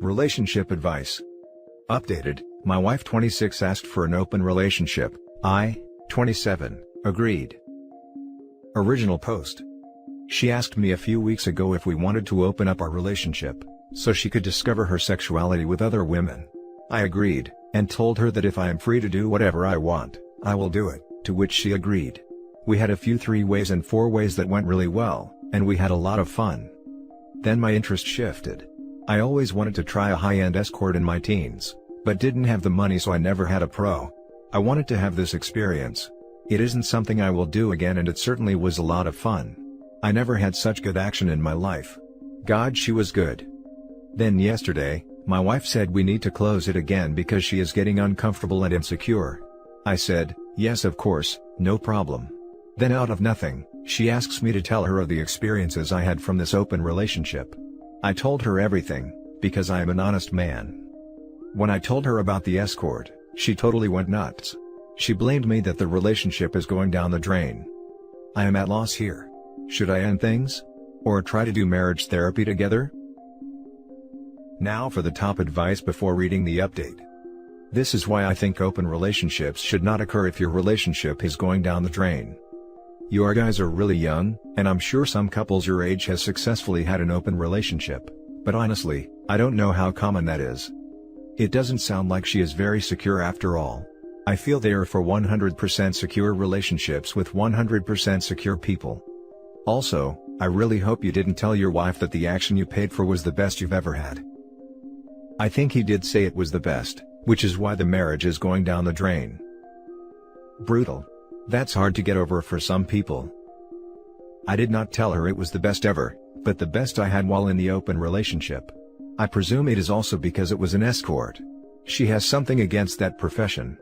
Relationship advice. Updated, my wife 26 asked for an open relationship, I, 27, agreed. Original post. She asked me a few weeks ago if we wanted to open up our relationship, so she could discover her sexuality with other women. I agreed, and told her that if I am free to do whatever I want, I will do it, to which she agreed. We had a few 3-ways and 4-ways that went really well, and we had a lot of fun. Then my interest shifted. I always wanted to try a high-end escort in my teens, but didn't have the money, so I never had a pro. I wanted to have this experience. It isn't something I will do again, and it certainly was a lot of fun. I never had such good action in my life. God, she was good. Then yesterday, my wife said we need to close it again because she is getting uncomfortable and insecure. I said, yes, of course, no problem. Then out of nothing, she asks me to tell her of the experiences I had from this open relationship. I told her everything, because I am an honest man. When I told her about the escort, she totally went nuts. She blamed me that the relationship is going down the drain. I am at loss here. Should I end things? Or try to do marriage therapy together? Now for the top advice before reading the update. This is why I think open relationships should not occur if your relationship is going down the drain. You guys are really young, and I'm sure some couples your age has successfully had an open relationship, but honestly, I don't know how common that is. It doesn't sound like she is very secure after all. I feel they are for 100% secure relationships with 100% secure people. Also, I really hope you didn't tell your wife that the action you paid for was the best you've ever had. I think he did say it was the best, which is why the marriage is going down the drain. Brutal. That's hard to get over for some people. I did not tell her it was the best ever, but the best I had while in the open relationship. I presume it is also because it was an escort. She has something against that profession.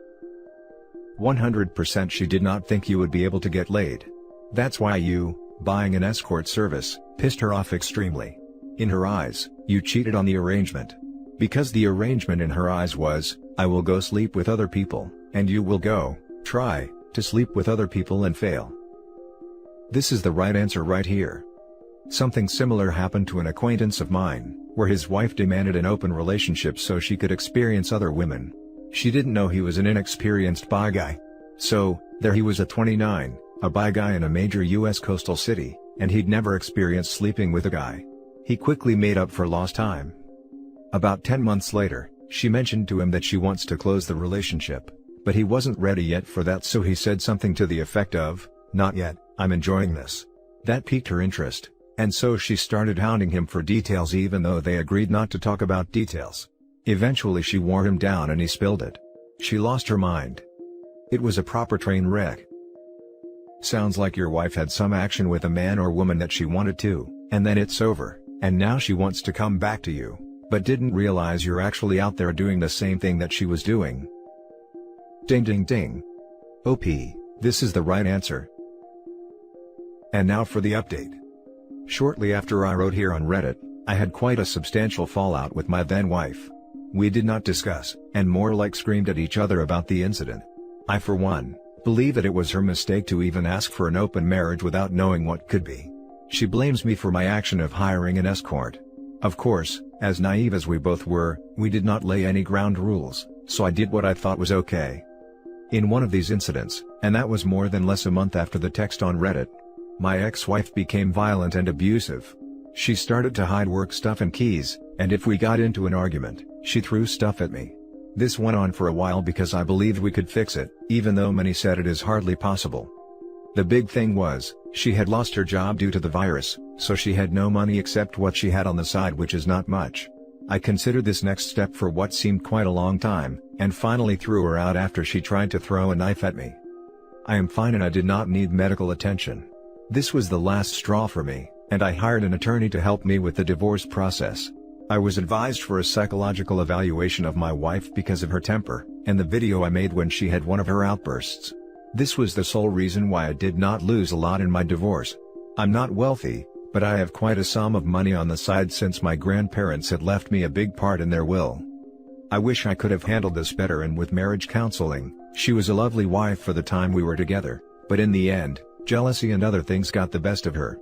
100% she did not think you would be able to get laid. That's why you, buying an escort service, pissed her off extremely. In her eyes, you cheated on the arrangement. Because the arrangement in her eyes was, I will go sleep with other people, and you will go, try to sleep with other people and fail. This is the right answer right here. Something similar happened to an acquaintance of mine, where his wife demanded an open relationship so she could experience other women. She didn't know he was an inexperienced bi guy. So, there he was at 29, a bi guy in a major US coastal city, and he'd never experienced sleeping with a guy. He quickly made up for lost time. About 10 months later, she mentioned to him that she wants to close the relationship. But he wasn't ready yet for that, so he said something to the effect of, not yet, I'm enjoying this. That piqued her interest, and so she started hounding him for details even though they agreed not to talk about details. Eventually she wore him down and he spilled it. She lost her mind. It was a proper train wreck. Sounds like your wife had some action with a man or woman that she wanted to, and then it's over, and now she wants to come back to you, but didn't realize you're actually out there doing the same thing that she was doing. Ding ding ding. OP, this is the right answer. And now for the update. Shortly after I wrote here on Reddit, I had quite a substantial fallout with my then wife. We did not discuss, and more like screamed at each other about the incident. I for one, believe that it was her mistake to even ask for an open marriage without knowing what could be. She blames me for my action of hiring an escort. Of course, as naive as we both were, we did not lay any ground rules, so I did what I thought was okay. In one of these incidents, and that was more than less a month after the text on Reddit, my ex-wife became violent and abusive. She started to hide work stuff and keys, and if we got into an argument, she threw stuff at me. This went on for a while because I believed we could fix it, even though many said it is hardly possible. The big thing was, she had lost her job due to the virus, so she had no money except what she had on the side, which is not much. I considered this next step for what seemed quite a long time, and finally threw her out after she tried to throw a knife at me. I am fine and I did not need medical attention. This was the last straw for me, and I hired an attorney to help me with the divorce process. I was advised for a psychological evaluation of my wife because of her temper, and the video I made when she had one of her outbursts. This was the sole reason why I did not lose a lot in my divorce. I'm not wealthy, but I have quite a sum of money on the side since my grandparents had left me a big part in their will. I wish I could have handled this better, and with marriage counseling, she was a lovely wife for the time we were together, but in the end, jealousy and other things got the best of her.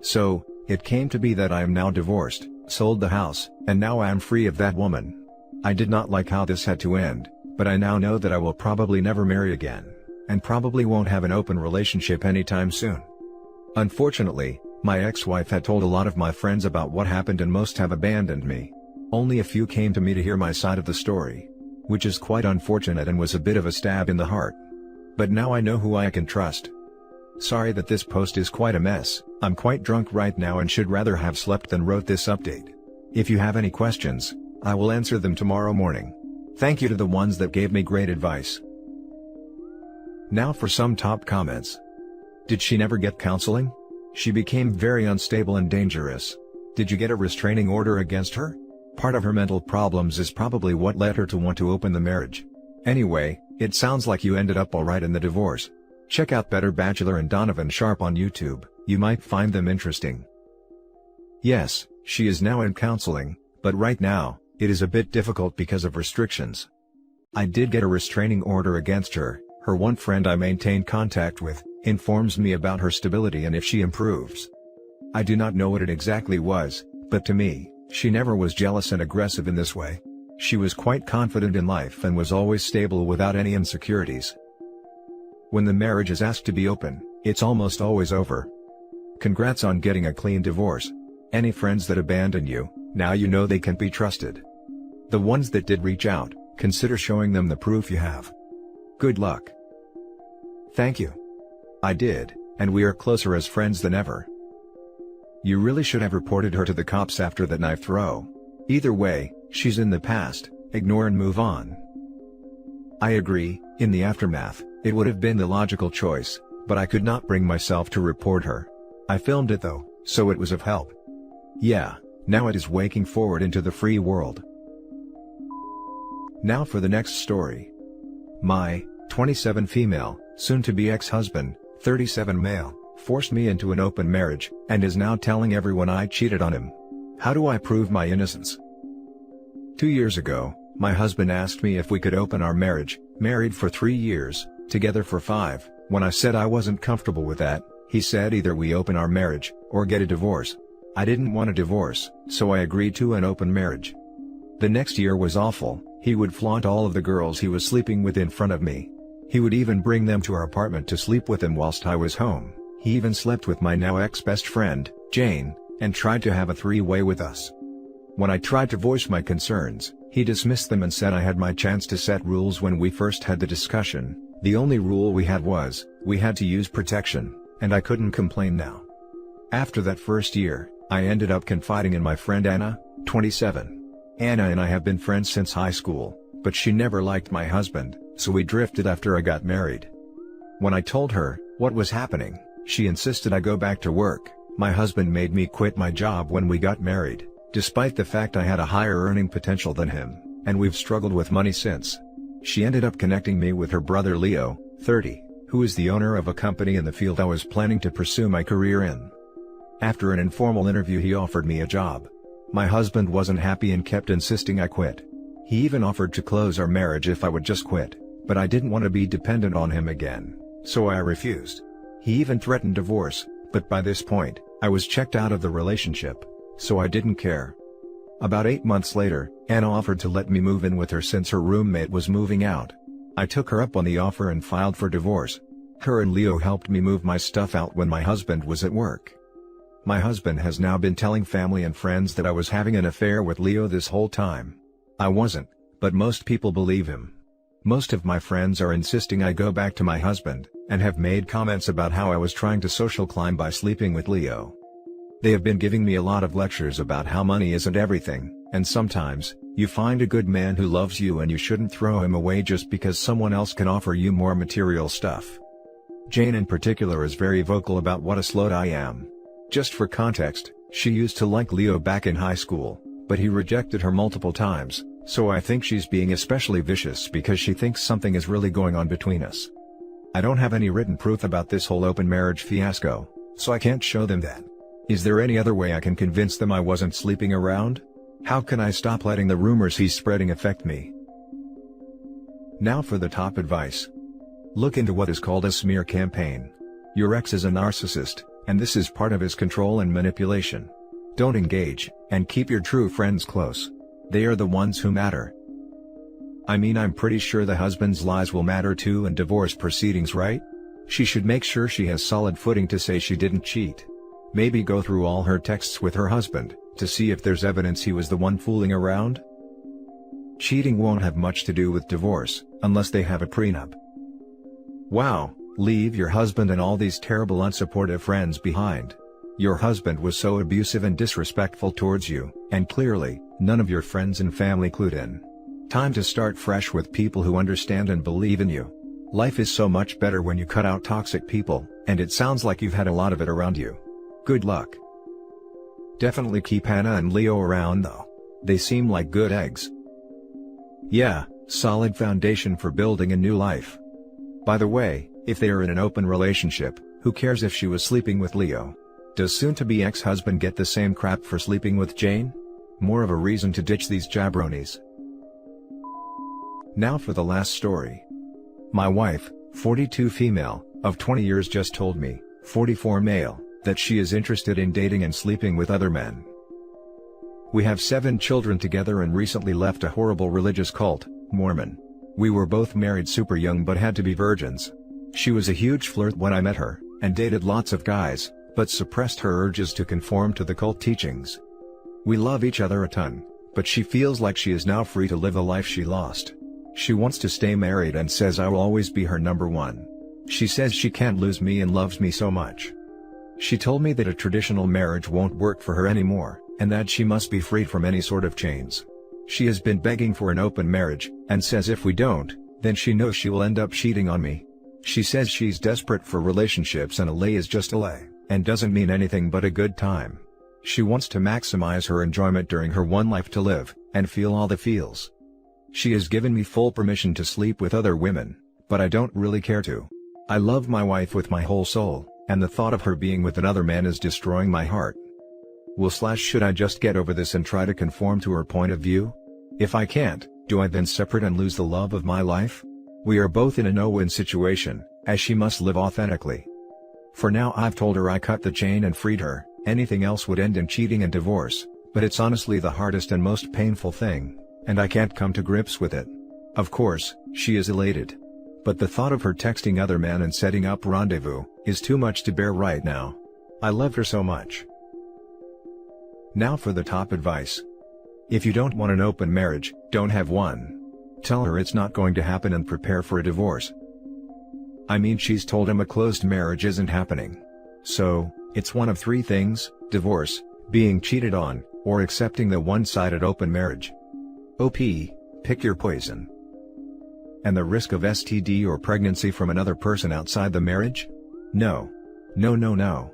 So, it came to be that I am now divorced, sold the house, and now I am free of that woman. I did not like how this had to end, but I now know that I will probably never marry again, and probably won't have an open relationship anytime soon. Unfortunately, my ex-wife had told a lot of my friends about what happened and most have abandoned me. Only a few came to me to hear my side of the story, which is quite unfortunate and was a bit of a stab in the heart. But now I know who I can trust. Sorry that this post is quite a mess. I'm quite drunk right now and should rather have slept than wrote this update. If you have any questions, I will answer them tomorrow morning. Thank you to the ones that gave me great advice. Now for some top comments. Did she never get counseling? She became very unstable and dangerous. Did you get a restraining order against her? Part of her mental problems is probably what led her to want to open the marriage. Anyway, it sounds like you ended up alright in the divorce. Check out Better Bachelor and Donovan Sharp on YouTube, you might find them interesting. Yes, she is now in counseling, but right now, it is a bit difficult because of restrictions. I did get a restraining order against her. Her one friend I maintain contact with, informs me about her stability and if she improves. I do not know what it exactly was, but to me, she never was jealous and aggressive in this way. She was quite confident in life and was always stable without any insecurities. When the marriage is asked to be open, it's almost always over. Congrats on getting a clean divorce. Any friends that abandon you, now you know they can't be trusted. The ones that did reach out, consider showing them the proof you have. Good luck. Thank you. I did, and we are closer as friends than ever. You really should have reported her to the cops after that knife throw. Either way, she's in the past, ignore and move on. I agree, in the aftermath, it would have been the logical choice, but I could not bring myself to report her. I filmed it though, so it was of help. Yeah, now it is waking forward into the free world. Now for the next story. My 27 female, soon-to-be ex-husband, 37 male, forced me into an open marriage, and is now telling everyone I cheated on him. How do I prove my innocence? 2 years ago, my husband asked me if we could open our marriage, married for 3 years, together for 5, when I said I wasn't comfortable with that, he said either we open our marriage, or get a divorce. I didn't want a divorce, so I agreed to an open marriage. The next year was awful. He would flaunt all of the girls he was sleeping with in front of me. He would even bring them to our apartment to sleep with him whilst I was home. He even slept with my now ex-best friend, Jane, and tried to have a three-way with us. When I tried to voice my concerns, he dismissed them and said I had my chance to set rules when we first had the discussion. The only rule we had was, we had to use protection, and I couldn't complain now. After that first year, I ended up confiding in my friend Anna, 27. Anna and I have been friends since high school, but she never liked my husband, so we drifted after I got married. When I told her what was happening, she insisted I go back to work. My husband made me quit my job when we got married, despite the fact I had a higher earning potential than him, and we've struggled with money since. She ended up connecting me with her brother Leo, 30, who is the owner of a company in the field I was planning to pursue my career in. After an informal interview he offered me a job. My husband wasn't happy and kept insisting I quit. He even offered to close our marriage if I would just quit, but I didn't want to be dependent on him again, so I refused. He even threatened divorce, but by this point, I was checked out of the relationship, so I didn't care. About 8 months later, Anna offered to let me move in with her since her roommate was moving out. I took her up on the offer and filed for divorce. Her and Leo helped me move my stuff out when my husband was at work. My husband has now been telling family and friends that I was having an affair with Leo this whole time. I wasn't, but most people believe him. Most of my friends are insisting I go back to my husband, and have made comments about how I was trying to social climb by sleeping with Leo. They have been giving me a lot of lectures about how money isn't everything, and sometimes, you find a good man who loves you and you shouldn't throw him away just because someone else can offer you more material stuff. Jane in particular is very vocal about what a slut I am. Just for context, she used to like Leo back in high school, but he rejected her multiple times, so I think she's being especially vicious because she thinks something is really going on between us. I don't have any written proof about this whole open marriage fiasco, so I can't show them that. Is there any other way I can convince them I wasn't sleeping around? How can I stop letting the rumors he's spreading affect me? Now for the top advice. Look into what is called a smear campaign. Your ex is a narcissist, and this is part of his control and manipulation. Don't engage, and keep your true friends close. They are the ones who matter. I mean, I'm pretty sure the husband's lies will matter too in divorce proceedings, right? She should make sure she has solid footing to say she didn't cheat. Maybe go through all her texts with her husband, to see if there's evidence he was the one fooling around. Cheating won't have much to do with divorce, unless they have a prenup. Wow, leave your husband and all these terrible unsupportive friends behind. Your husband was so abusive and disrespectful towards you, and clearly, none of your friends and family clued in. Time to start fresh with people who understand and believe in you. Life is so much better when you cut out toxic people, and it sounds like you've had a lot of it around you. Good luck. Definitely keep Hannah and Leo around though. They seem like good eggs. Yeah, solid foundation for building a new life. By the way, if they are in an open relationship, who cares if she was sleeping with Leo? Does soon-to-be ex-husband get the same crap for sleeping with Jane? More of a reason to ditch these jabronis. Now for the last story. My wife, 42 female, of 20 years just told me, 44 male, that she is interested in dating and sleeping with other men. We have 7 children together and recently left a horrible religious cult, Mormon. We were both married super young but had to be virgins. She was a huge flirt when I met her, and dated lots of guys, but suppressed her urges to conform to the cult teachings. We love each other a ton, but she feels like she is now free to live the life she lost. She wants to stay married and says I will always be her number one. She says she can't lose me and loves me so much. She told me that a traditional marriage won't work for her anymore, and that she must be freed from any sort of chains. She has been begging for an open marriage, and says if we don't, then she knows she will end up cheating on me. She says she's desperate for relationships and a lay is just a lay, and doesn't mean anything but a good time. She wants to maximize her enjoyment during her one life to live, and feel all the feels. She has given me full permission to sleep with other women, but I don't really care to. I love my wife with my whole soul, and the thought of her being with another man is destroying my heart. Should I just get over this and try to conform to her point of view? If I can't, do I then separate and lose the love of my life? We are both in a no-win situation, as she must live authentically. For now I've told her I cut the chain and freed her, anything else would end in cheating and divorce, but it's honestly the hardest and most painful thing, and I can't come to grips with it. Of course, she is elated. But the thought of her texting other men and setting up rendezvous, is too much to bear right now. I love her so much. Now for the top advice. If you don't want an open marriage, don't have one. Tell her it's not going to happen and prepare for a divorce. I mean, she's told him a closed marriage isn't happening. So, it's one of 3 things: divorce, being cheated on, or accepting the one-sided open marriage. OP, pick your poison. And the risk of STD or pregnancy from another person outside the marriage? No. No, no, no.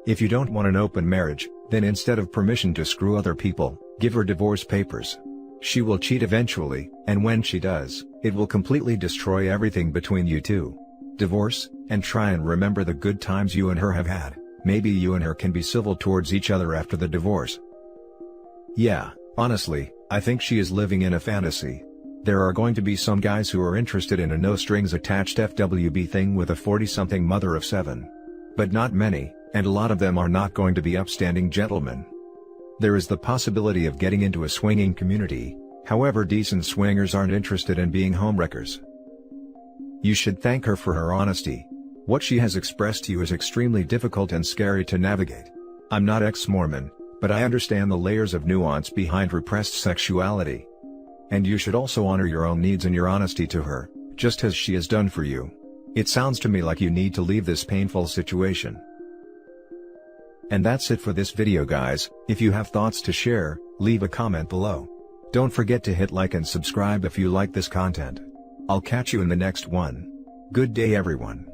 If you don't want an open marriage, then instead of permission to screw other people, give her divorce papers. She will cheat eventually, and when she does, it will completely destroy everything between you two. Divorce, and try and remember the good times you and her have had. Maybe you and her can be civil towards each other after the divorce. Yeah, honestly, I think she is living in a fantasy. There are going to be some guys who are interested in a no-strings-attached FWB thing with a 40-something mother of 7. But not many, and a lot of them are not going to be upstanding gentlemen. There is the possibility of getting into a swinging community, however decent swingers aren't interested in being homewreckers. You should thank her for her honesty. What she has expressed to you is extremely difficult and scary to navigate. I'm not ex-Mormon, but I understand the layers of nuance behind repressed sexuality. And you should also honor your own needs and your honesty to her, just as she has done for you. It sounds to me like you need to leave this painful situation. And that's it for this video, guys. If you have thoughts to share, leave a comment below. Don't forget to hit like and subscribe if you like this content. I'll catch you in the next one. Good day, everyone.